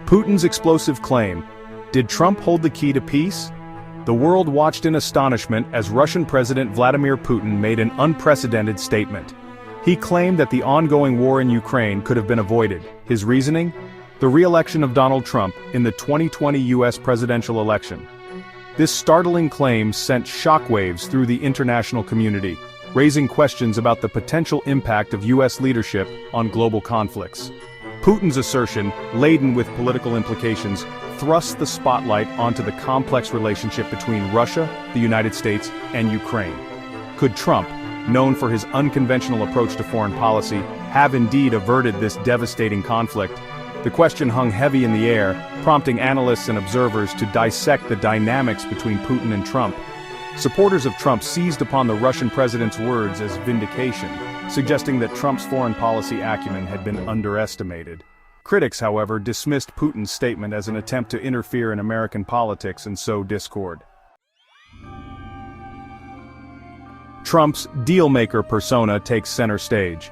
Putin's explosive claim. Did Trump hold the key to peace? The world watched in astonishment as Russian President Vladimir Putin made an unprecedented statement. He claimed that the ongoing war in Ukraine could have been avoided. His reasoning? The re-election of Donald Trump in the 2020 US presidential election. This startling claim sent shockwaves through the international community, raising questions about the potential impact of US leadership on global conflicts. Putin's assertion, laden with political implications, thrusts the spotlight onto the complex relationship between Russia, the United States, and Ukraine. Could Trump, known for his unconventional approach to foreign policy, have indeed averted this devastating conflict? The question hung heavy in the air, prompting analysts and observers to dissect the dynamics between Putin and Trump. Supporters of Trump seized upon the Russian president's words as vindication, suggesting that Trump's foreign policy acumen had been underestimated. Critics, however, dismissed Putin's statement as an attempt to interfere in American politics and sow discord. Trump's deal-maker persona takes center stage.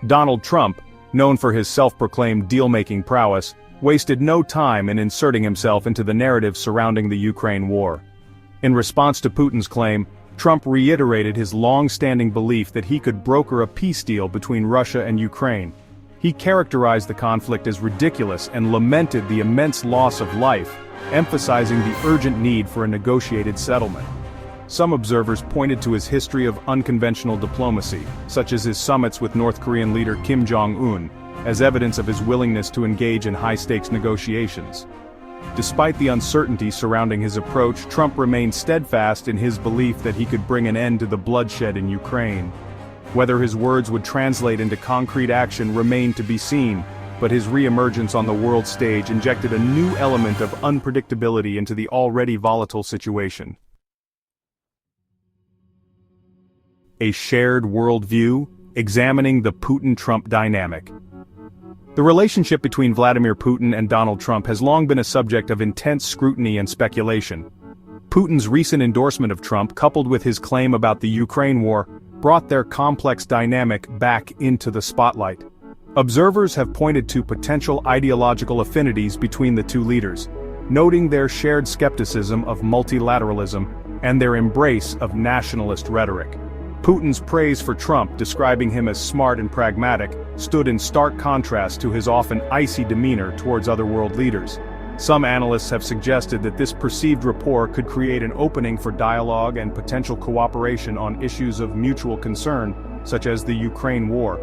Donald Trump, known for his self-proclaimed deal-making prowess, wasted no time in inserting himself into the narrative surrounding the Ukraine war. In response to Putin's claim, Trump reiterated his long-standing belief that he could broker a peace deal between Russia and Ukraine. He characterized the conflict as ridiculous and lamented the immense loss of life, emphasizing the urgent need for a negotiated settlement. Some observers pointed to his history of unconventional diplomacy, such as his summits with North Korean leader Kim Jong-un, as evidence of his willingness to engage in high-stakes negotiations. Despite the uncertainty surrounding his approach, Trump remained steadfast in his belief that he could bring an end to the bloodshed in Ukraine. Whether his words would translate into concrete action remained to be seen, but his re-emergence on the world stage injected a new element of unpredictability into the already volatile situation. A shared worldview, examining the Putin-Trump dynamic. The relationship between Vladimir Putin and Donald Trump has long been a subject of intense scrutiny and speculation. Putin's recent endorsement of Trump, coupled with his claim about the Ukraine war, brought their complex dynamic back into the spotlight. Observers have pointed to potential ideological affinities between the two leaders, noting their shared skepticism of multilateralism and their embrace of nationalist rhetoric. Putin's praise for Trump, describing him as smart and pragmatic, stood in stark contrast to his often icy demeanor towards other world leaders. Some analysts have suggested that this perceived rapport could create an opening for dialogue and potential cooperation on issues of mutual concern, such as the Ukraine war.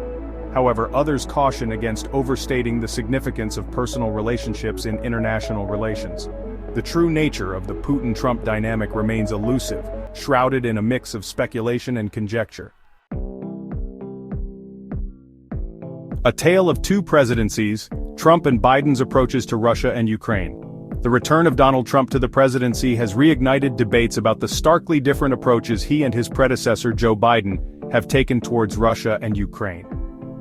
However, others caution against overstating the significance of personal relationships in international relations. The true nature of the Putin-Trump dynamic remains elusive, shrouded in a mix of speculation and conjecture. A tale of two presidencies, Trump and Biden's approaches to Russia and Ukraine. The return of Donald Trump to the presidency has reignited debates about the starkly different approaches he and his predecessor Joe Biden have taken towards Russia and Ukraine.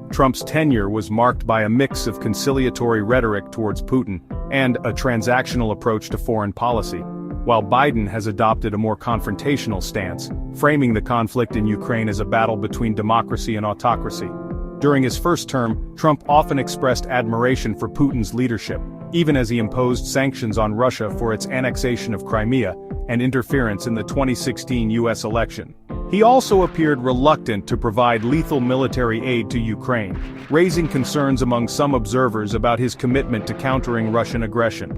Trump's tenure was marked by a mix of conciliatory rhetoric towards Putin and a transactional approach to foreign policy, while Biden has adopted a more confrontational stance, framing the conflict in Ukraine as a battle between democracy and autocracy. During his first term, Trump often expressed admiration for Putin's leadership, even as he imposed sanctions on Russia for its annexation of Crimea and interference in the 2016 US election. He also appeared reluctant to provide lethal military aid to Ukraine, raising concerns among some observers about his commitment to countering Russian aggression.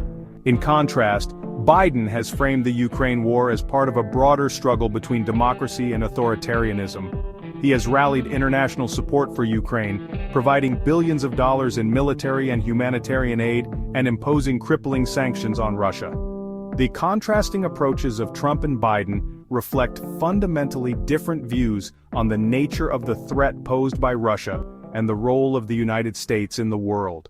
In contrast, Biden has framed the Ukraine war as part of a broader struggle between democracy and authoritarianism. He has rallied international support for Ukraine, providing billions of dollars in military and humanitarian aid and imposing crippling sanctions on Russia. The contrasting approaches of Trump and Biden reflect fundamentally different views on the nature of the threat posed by Russia and the role of the United States in the world.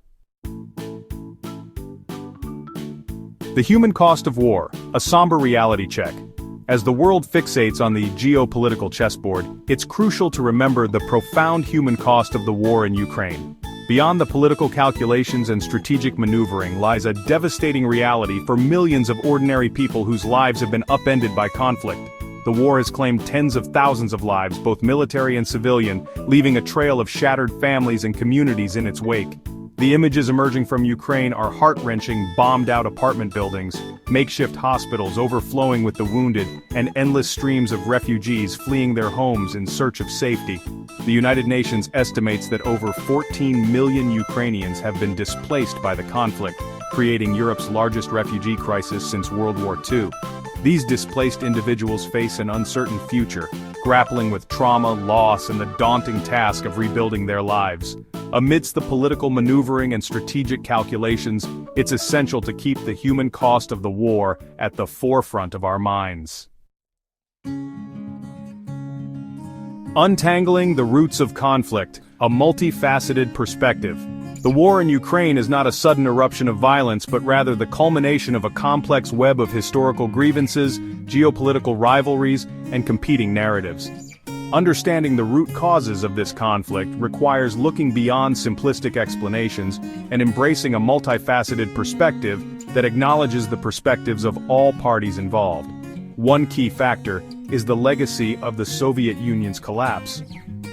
The human cost of war, a somber reality check. As the world fixates on the geopolitical chessboard, it's crucial to remember the profound human cost of the war in Ukraine. Beyond the political calculations and strategic maneuvering lies a devastating reality for millions of ordinary people whose lives have been upended by conflict. The war has claimed tens of thousands of lives, both military and civilian, leaving a trail of shattered families and communities in its wake. The images emerging from Ukraine are heart-wrenching: bombed-out apartment buildings, makeshift hospitals overflowing with the wounded, and endless streams of refugees fleeing their homes in search of safety. The United Nations estimates that over 14 million Ukrainians have been displaced by the conflict, creating Europe's largest refugee crisis since World War II. These displaced individuals face an uncertain future, grappling with trauma, loss, and the daunting task of rebuilding their lives. Amidst the political maneuvering and strategic calculations, it's essential to keep the human cost of the war at the forefront of our minds. Untangling the roots of conflict, a multifaceted perspective. The war in Ukraine is not a sudden eruption of violence, but rather the culmination of a complex web of historical grievances, geopolitical rivalries, and competing narratives. Understanding the root causes of this conflict requires looking beyond simplistic explanations and embracing a multifaceted perspective that acknowledges the perspectives of all parties involved. One key factor is the legacy of the Soviet Union's collapse.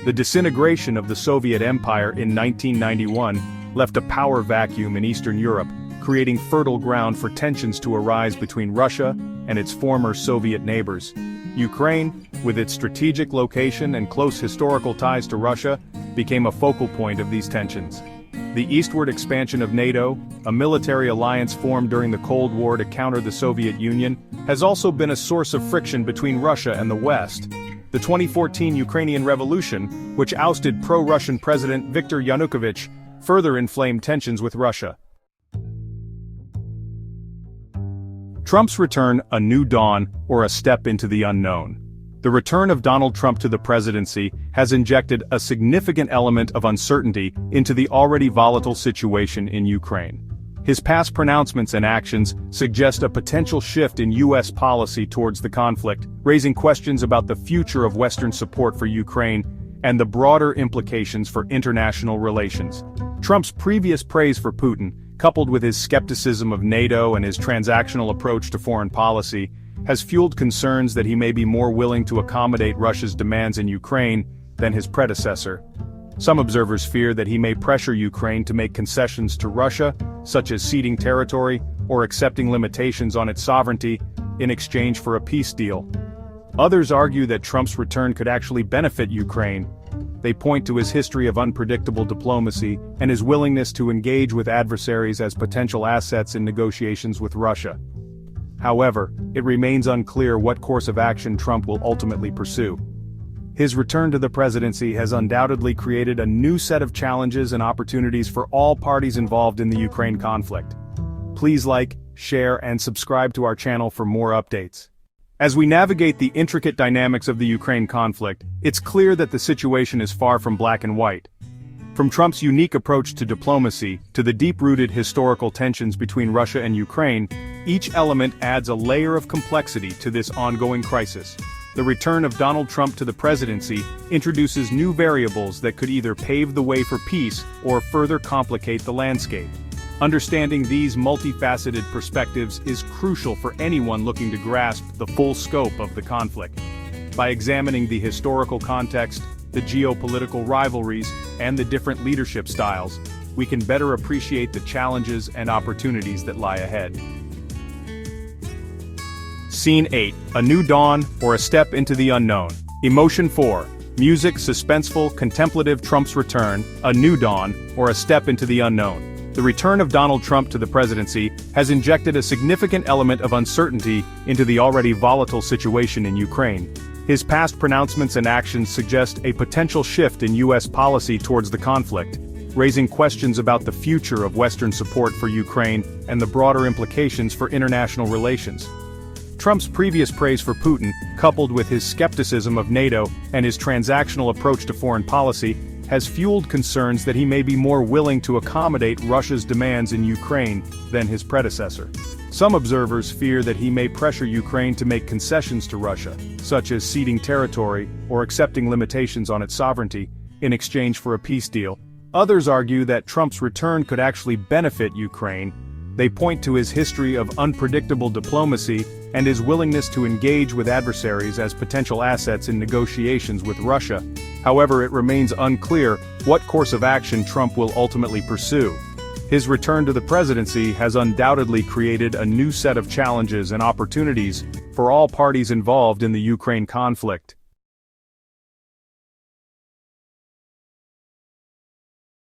The disintegration of the Soviet Empire in 1991 left a power vacuum in Eastern Europe, creating fertile ground for tensions to arise between Russia and its former Soviet neighbors. Ukraine, with its strategic location and close historical ties to Russia, became a focal point of these tensions. The eastward expansion of NATO, a military alliance formed during the Cold War to counter the Soviet Union, has also been a source of friction between Russia and the West. The 2014 Ukrainian Revolution, which ousted pro-Russian President Viktor Yanukovych, further inflamed tensions with Russia. Trump's return: a new dawn, or a step into the unknown. The return of Donald Trump to the presidency has injected a significant element of uncertainty into the already volatile situation in Ukraine. His past pronouncements and actions suggest a potential shift in U.S. policy towards the conflict, raising questions about the future of Western support for Ukraine and the broader implications for international relations. Trump's previous praise for Putin, coupled with his skepticism of NATO and his transactional approach to foreign policy, has fueled concerns that he may be more willing to accommodate Russia's demands in Ukraine than his predecessor. Some observers fear that he may pressure Ukraine to make concessions to Russia, such as ceding territory or accepting limitations on its sovereignty, in exchange for a peace deal. Others argue that Trump's return could actually benefit Ukraine. They point to his history of unpredictable diplomacy and his willingness to engage with adversaries as potential assets in negotiations with Russia. However, it remains unclear what course of action Trump will ultimately pursue. His return to the presidency has undoubtedly created a new set of challenges and opportunities for all parties involved in the Ukraine conflict. Please like, share, and subscribe to our channel for more updates. As we navigate the intricate dynamics of the Ukraine conflict, it's clear that the situation is far from black and white. From Trump's unique approach to diplomacy to the deep-rooted historical tensions between Russia and Ukraine, each element adds a layer of complexity to this ongoing crisis. The return of Donald Trump to the presidency introduces new variables that could either pave the way for peace or further complicate the landscape. Understanding these multifaceted perspectives is crucial for anyone looking to grasp the full scope of the conflict. By examining the historical context, the geopolitical rivalries, and the different leadership styles, we can better appreciate the challenges and opportunities that lie ahead. Scene 8, a new dawn, or a step into the unknown. Emotion 4, music, suspenseful, contemplative. Trump's return, a new dawn, or a step into the unknown. The return of Donald Trump to the presidency has injected a significant element of uncertainty into the already volatile situation in Ukraine. His past pronouncements and actions suggest a potential shift in U.S. policy towards the conflict, raising questions about the future of Western support for Ukraine and the broader implications for international relations. Trump's previous praise for Putin, coupled with his skepticism of NATO and his transactional approach to foreign policy, has fueled concerns that he may be more willing to accommodate Russia's demands in Ukraine than his predecessor. Some observers fear that he may pressure Ukraine to make concessions to Russia, such as ceding territory or accepting limitations on its sovereignty, in exchange for a peace deal. Others argue that Trump's return could actually benefit Ukraine. They point to his history of unpredictable diplomacy and his willingness to engage with adversaries as potential assets in negotiations with Russia. However, it remains unclear what course of action Trump will ultimately pursue. His return to the presidency has undoubtedly created a new set of challenges and opportunities for all parties involved in the Ukraine conflict.